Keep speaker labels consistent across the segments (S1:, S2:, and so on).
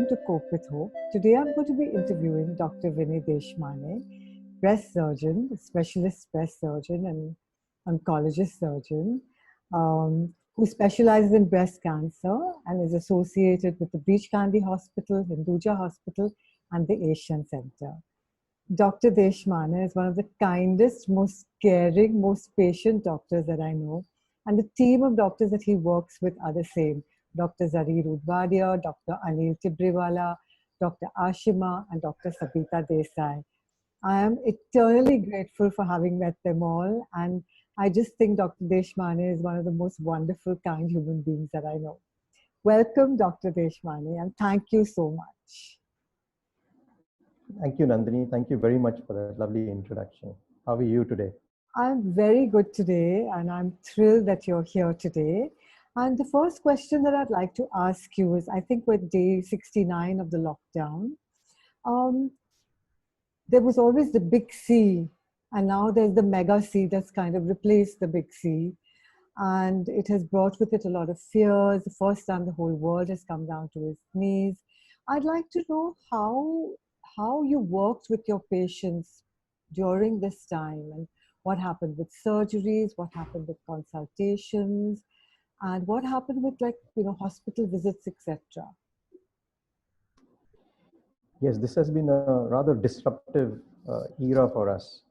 S1: welcome to Cope with Hope. Today I'm going to be interviewing Dr. Vinay Deshmane, breast surgeon, a specialist breast surgeon and oncologist surgeon who specializes in breast cancer and is associated with the Breach Candy Hospital, Hinduja Hospital, and the Asian Center. Dr. Deshmane is one of the kindest, most caring, most patient doctors that I know. And the team of doctors that he works with are the same. Dr. Zarir Udwadia, Dr. Anil Tibriwala, Dr. Ashima, and Dr. Sabita Desai. I am eternally grateful for having met them all. And I just think Dr. Deshmane is one of the most wonderful, kind human beings that I know. Welcome, Dr. Deshmane, and thank you so much.
S2: Thank you, Nandini. Thank you very much for that lovely introduction. How are you today?
S1: I'm very good today, and I'm thrilled that you're here today. And the first question that I'd like to ask you is, I think with day 69 of the lockdown, um, there was always the big C, and now there's the mega C that's kind of replaced the big C. And it has brought with it a lot of fears. The first time the whole world has come down to its knees. I'd like to know how you worked with your patients during this time, and what happened with surgeries, what happened with consultations, and what happened with, like, hospital visits, etc.
S2: Yes, this has been a rather disruptive era for us.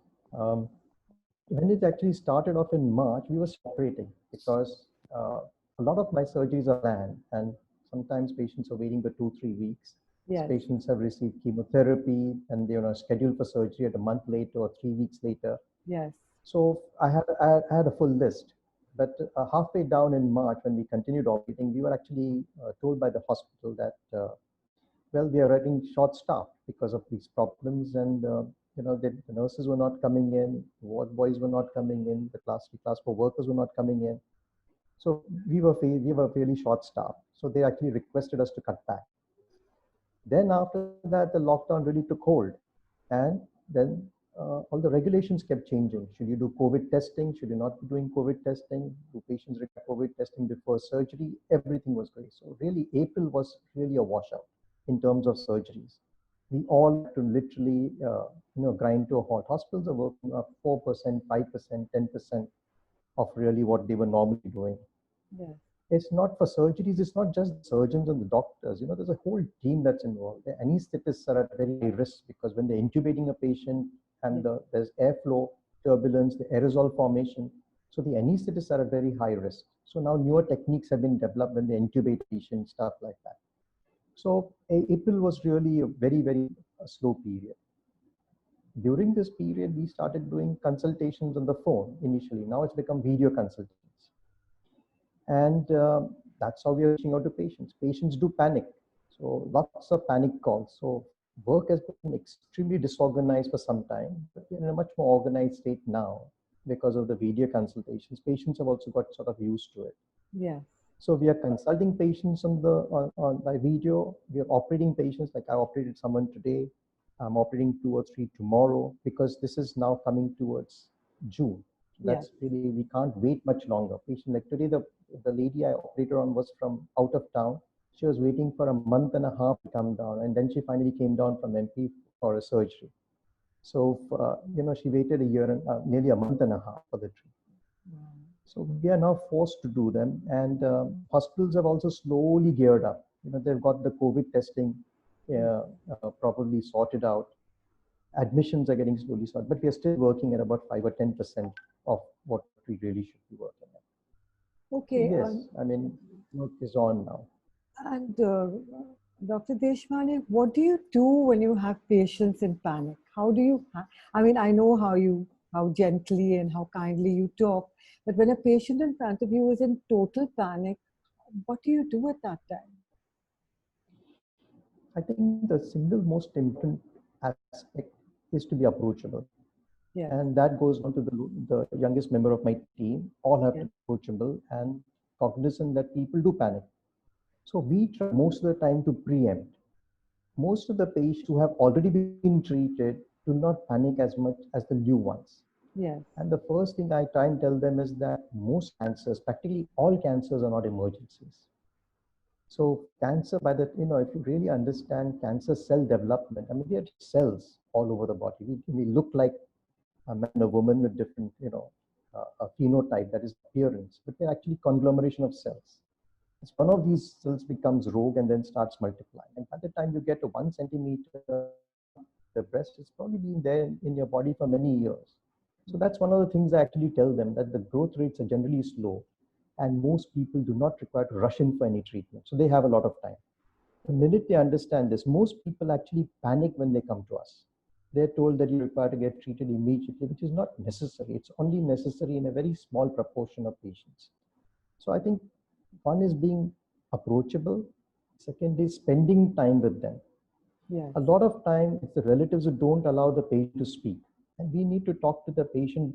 S2: When it actually started off in March, we were separating because a lot of my surgeries are planned, and sometimes patients are waiting for 2-3 weeks.
S1: Yes.
S2: Patients have received chemotherapy and they're scheduled for surgery at a month later or 3 weeks later.
S1: Yes.
S2: So I had a full list. But halfway down in March, when we continued operating, we were actually told by the hospital that, well, we are running short staff because of these problems, and the nurses were not coming in, ward boys were not coming in, the class 3, class 4 workers were not coming in. So we were really short staffed. So they actually requested us to cut back. Then after that, the lockdown really took hold, and then all the regulations kept changing. Should you do COVID testing? Should you not be doing COVID testing? Do patients require COVID testing before surgery? Everything was great. So really, April was really a washout in terms of surgeries. We all had to literally, grind to a halt. Hospitals are working up 4%, 5%, 10% of really what they were normally doing.
S1: Yes.
S2: It's not for surgeries. It's not just the surgeons and the doctors. There's a whole team that's involved. The anesthetists are at very high risk because when they're intubating a patient and there's airflow turbulence, the aerosol formation. So the anesthetists are at very high risk. So now newer techniques have been developed when they intubate patients, stuff like that. So April was really a very, very slow period. During this period, we started doing consultations on the phone initially. Now it's become video consultations. And that's how we are reaching out to patients. Patients do panic. So lots of panic calls. So work has been extremely disorganized for some time, but we're in a much more organized state now because of the video consultations. Patients have also got sort of used to it.
S1: Yes.
S2: So we are consulting patients by video. We are operating patients. Like I operated someone today. I'm operating 2 or 3 tomorrow because this is now coming towards June. That's really, we can't wait much longer. Patient like today, the lady I operated on was from out of town. She was waiting for a month and a half to come down, and then she finally came down from MP for a surgery. So she waited a year and nearly a month and a half for the treatment. So we are now forced to do them, and hospitals have also slowly geared up. They've got the COVID testing probably sorted out. Admissions are getting slowly sorted, but we are still working at about 5 or 10% of what we really should be working at.
S1: Okay.
S2: Yes, I mean, work is on now.
S1: And Dr. Deshmane, what do you do when you have patients in panic? How do you, I mean, I know how gently and how kindly you talk, but when a patient in front of you is in total panic, what do you do at that time?
S2: I think the single most important aspect is to be approachable.
S1: Yes.
S2: And that goes on to the youngest member of my team. All have to be approachable and cognizant that people do panic. So we try most of the time to preempt. Most of the patients who have already been treated do not panic as much as the new ones.
S1: Yes.
S2: And the first thing I try and tell them is that most cancers, practically all cancers, are not emergencies. So cancer, by the, if you really understand cancer cell development, I mean, we are cells all over the body. We look like a man, a woman with different, a phenotype, that is appearance, but they're actually conglomeration of cells. It's one of these cells becomes rogue and then starts multiplying. And by the time you get to 1 centimeter, the breast has probably been there in your body for many years. So that's one of the things I actually tell them, that the growth rates are generally slow and most people do not require to rush in for any treatment. So they have a lot of time. The minute they understand this, most people actually panic when they come to us. They're told that you require to get treated immediately, which is not necessary. It's only necessary in a very small proportion of patients. So I think one is being approachable. Second is spending time with them.
S1: Yes.
S2: A lot of time, it's the relatives who don't allow the patient to speak. And we need to talk to the patient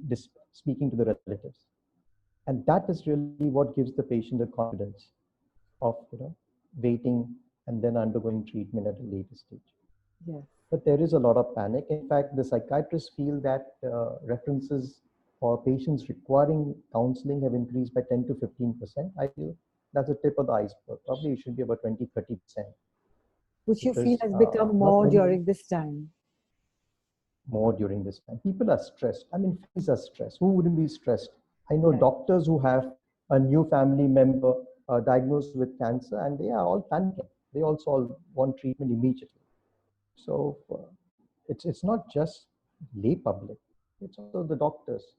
S2: speaking to the relatives. And that is really what gives the patient the confidence of waiting and then undergoing treatment at a later stage.
S1: Yes.
S2: But there is a lot of panic. In fact, the psychiatrists feel that references for patients requiring counseling have increased by 10 to 15%. I feel that's the tip of the iceberg. Probably it should be about 20-30%.
S1: Which you feel
S2: Because
S1: has become more during this time?
S2: More during this time. People are stressed. I mean, families are stressed. Who wouldn't be stressed? I know
S1: Yes.
S2: doctors who have a new family member diagnosed with cancer, and they are all panicking. They also all want treatment immediately. So it's not just lay public, it's also the doctors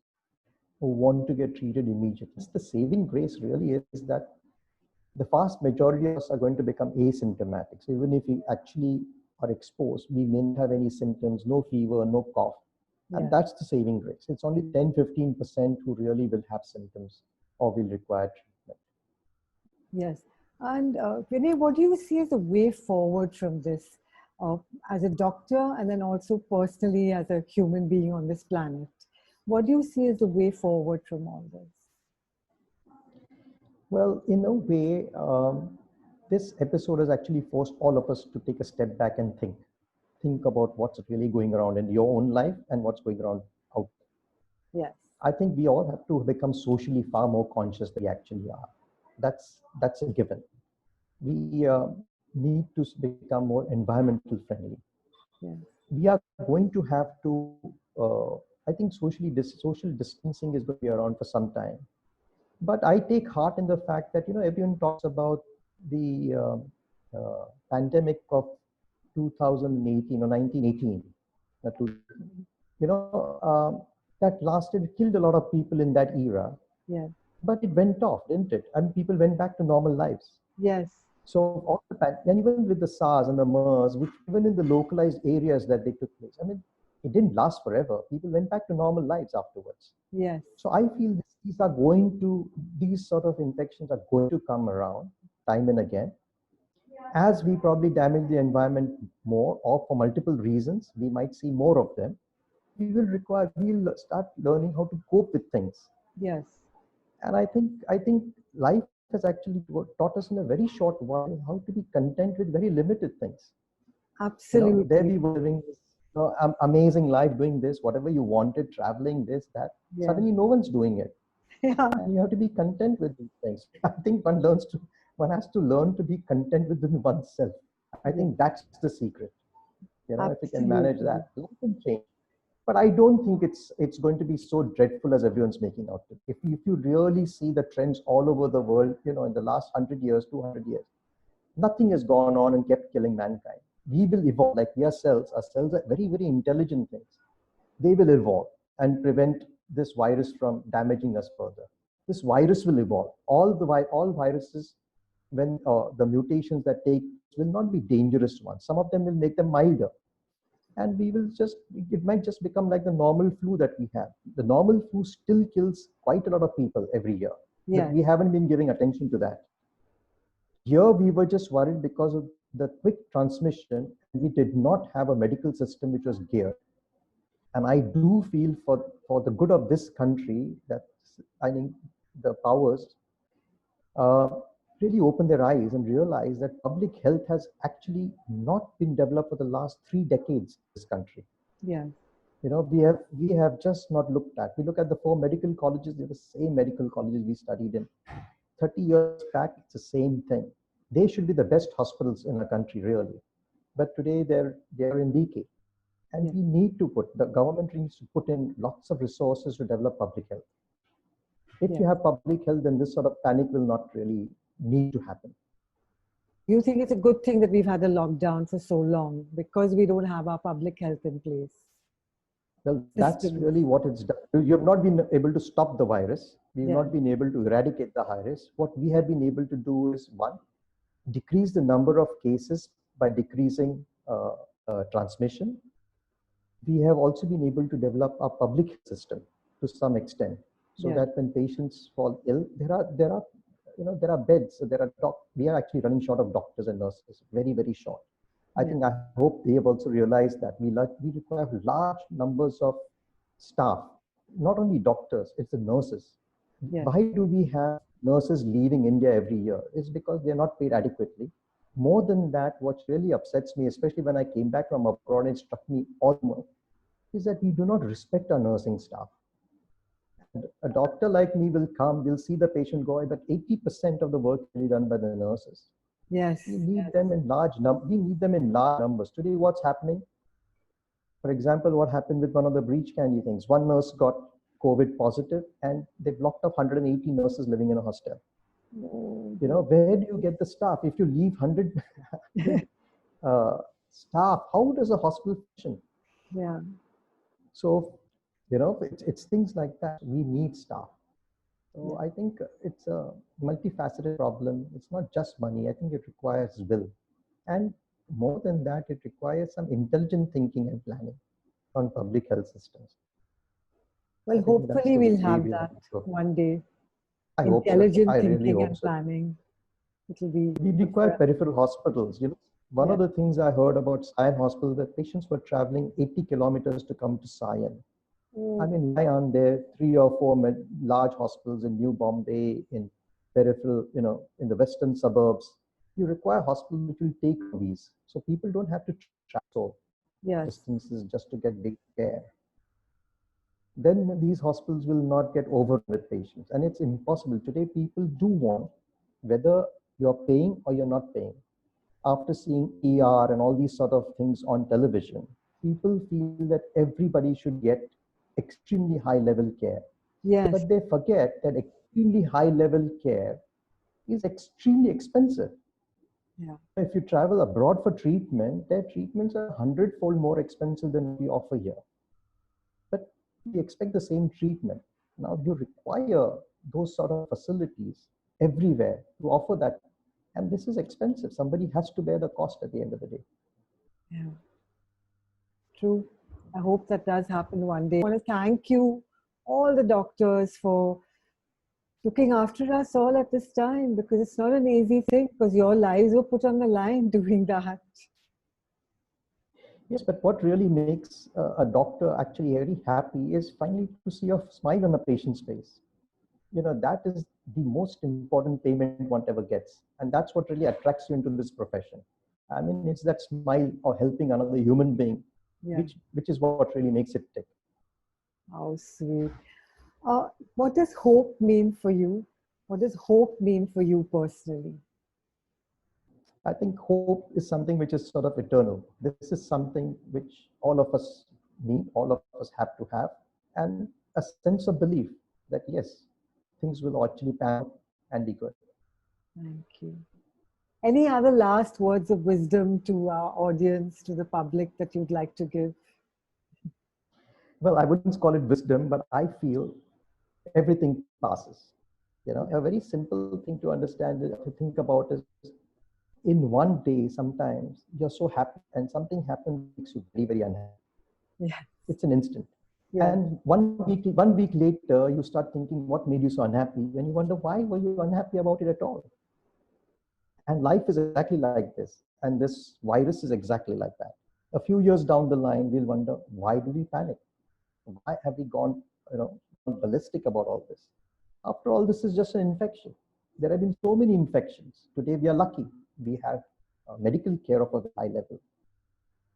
S2: who want to get treated immediately. It's the saving grace really is that the vast majority of us are going to become asymptomatic. So even if we actually are exposed, we may not have any symptoms, no fever, no cough. And that's the saving grace. It's only 10-15% who really will have symptoms or will require treatment.
S1: Yes. And Vinay, what do you see as the way forward from this, as a doctor and then also personally as a human being on this planet? What do you see as the way forward from all this?
S2: Well, in a way, this episode has actually forced all of us to take a step back and think about what's really going around in your own life and what's going around out.
S1: Yes.
S2: I think we all have to become socially far more conscious than we actually are. That's a given. We need to become more environmental friendly.
S1: Yes.
S2: We are going to have to. I think social distancing is going to be around for some time. But I take heart in the fact that everyone talks about the pandemic of 2018 or 1918. You know, that killed a lot of people in that era.
S1: Yes.
S2: But it went off, didn't it? I mean, people went back to normal lives.
S1: Yes.
S2: So and even with the SARS and the MERS, which even in the localized areas that they took place, I mean, it didn't last forever. People went back to normal lives afterwards.
S1: Yes.
S2: So I feel these sort of infections are going to come around time and again. As we probably damage the environment more, or for multiple reasons, we might see more of them. We'll start learning how to cope with things.
S1: Yes.
S2: And I think life has actually taught us in a very short while how to be content with very limited things.
S1: Absolutely.
S2: There we were living this amazing life, doing this, whatever you wanted, traveling, this, that.
S1: Yes.
S2: Suddenly no one's doing it.
S1: Yeah.
S2: And you have to be content with these things. I think one has to learn to be content within oneself. I think that's the secret. If you can manage that, life will change. But I don't think it's going to be so dreadful as everyone's making out to be. If you really see the trends all over the world, in the last 100 years, 200 years, nothing has gone on and kept killing mankind. We will evolve, like we are cells. Our cells are very, very intelligent things. They will evolve and prevent this virus from damaging us further. This virus will evolve. All viruses, when the mutations that take will not be dangerous ones. Some of them will make them milder. And it might just become like the normal flu that we have. The normal flu still kills quite a lot of people every year.
S1: Yes.
S2: But we haven't been giving attention to that. Here we were just worried because of the quick transmission. We did not have a medical system which was geared. And I do feel for the good of this country that I think the powers really open their eyes and realize that public health has actually not been developed for the last 3 decades in this country.
S1: Yeah.
S2: We have just not looked at. We look at the 4 medical colleges, they're the same medical colleges we studied in. 30 years back, it's the same thing. They should be the best hospitals in the country, really. But today they're in decay. And
S1: Yeah.
S2: we need to the government needs to put in lots of resources to develop public health. If
S1: Yeah.
S2: you have public health, then this sort of panic will not really need to happen.
S1: You think it's a good thing that we've had a lockdown for so long because we don't have our public health in place?
S2: Well, that's
S1: Systems.
S2: really what it's done. You have not been able to stop the virus. We've
S1: Yeah.
S2: not been able to eradicate the virus. What we have been able to do is, one, decrease the number of cases by decreasing transmission. We have also been able to develop a public system to some extent, so
S1: Yeah.
S2: that when patients fall ill, there are beds. So we are actually running short of doctors and nurses, very short.
S1: Yeah.
S2: I hope they have also realized that we require large numbers of staff, not only doctors, it's the nurses.
S1: Yeah.
S2: Why do we have nurses leaving India every year? It's because they're not paid adequately. More than that, what really upsets me, especially when I came back from abroad, and it struck me almost, is that we do not respect our nursing staff. A doctor like me will come, will see the patient go, but 80% of the work will be done by the nurses.
S1: Yes.
S2: We need them in large numbers. Today, what's happening? For example, what happened with one of the breach candy things? One nurse got COVID positive, and they blocked off 180 nurses living in a hostel. Where do you get the staff? If you leave 100 staff, how does a hospital function?
S1: Yeah.
S2: So, it's things like that. We need staff. So I think it's a multifaceted problem. It's not just money. I think it requires will. And more than that, it requires some intelligent thinking and planning on public health systems.
S1: Well, hopefully we'll have that one day.
S2: I hope so.
S1: Intelligent
S2: I really
S1: thinking
S2: hope
S1: and
S2: so.
S1: planning. It'll be.
S2: We require peripheral hospitals. One of the things I heard about Sion Hospital, that patients were traveling 80 kilometers to come to Sion. I mean, why aren't there 3 or 4 large hospitals in New Bombay, in peripheral, in the western suburbs? You require hospitals which will take these, so people don't have to travel distances just to get big care. Then these hospitals will not get overrun with patients, and it's impossible. Today, people do want, whether you're paying or you're not paying. After seeing ER and all these sort of things on television, people feel that everybody should get extremely high level care.
S1: Yes.
S2: But they forget that extremely high level care is extremely expensive.
S1: Yeah.
S2: If you travel abroad for treatment, their treatments are 100-fold more expensive than we offer here. But we expect the same treatment. Now you require those sort of facilities everywhere to offer that. And this is expensive. Somebody has to bear the cost at the end of the day.
S1: Yeah. True. I hope that does happen one day. I want to thank you, all the doctors, for looking after us all at this time, because it's not an easy thing, because your lives were put on the line doing that.
S2: Yes, but what really makes a doctor actually very happy is finally to see a smile on a patient's face. That is the most important payment one ever gets. And that's what really attracts you into this profession. I mean, it's that smile or helping another human being, which is what really makes it tick.
S1: How sweet. What does hope mean for you? What does hope mean for you personally?
S2: I think hope is something which is sort of eternal. This is something which all of us need, all of us have to have, and a sense of belief that yes, things will actually pan out and be good.
S1: Thank you. Any other last words of wisdom to our audience, to the public, that you'd like to give?
S2: Well, I wouldn't call it wisdom, but I feel everything passes. A very simple thing to understand, to think about, is in one day, sometimes you're so happy and something happens that makes you very unhappy.
S1: Yeah.
S2: It's an instant. Yeah. And one week later, you start thinking, what made you so unhappy? And you wonder, why were you unhappy about it at all? And life is exactly like this. And this virus is exactly like that. A few years down the line, we'll wonder, why do we panic? Why have we gone, ballistic about all this? After all, this is just an infection. There have been so many infections. Today, we are lucky. We have medical care of a high level.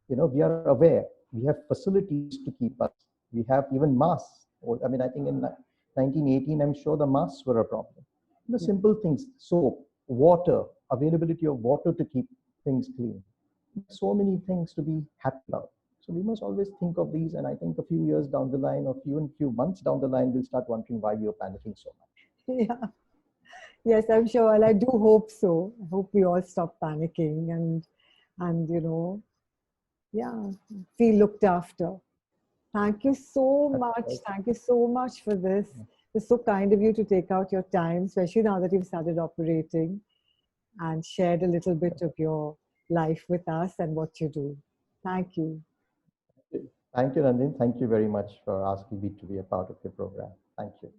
S2: We are aware. We have facilities to keep us. We have even masks. I mean, I think in 1918, I'm sure the masks were a problem. Simple things, soap, water, availability of water to keep things clean. So many things to be happy about. So we must always think of these. And I think a few years down the line, or few months down the line, we'll start wondering why we are panicking so much.
S1: Yeah. Yes, I'm sure. And I do hope so. I hope we all stop panicking and yeah, feel looked after. Thank you so
S2: That's
S1: much.
S2: right.
S1: Thank you so much for this. It's so kind of you to take out your time, especially now that you've started operating and shared a little bit of your life with us and what you do. Thank you.
S2: Thank you, Nandin. Thank you very much for asking me to be a part of your program. Thank you.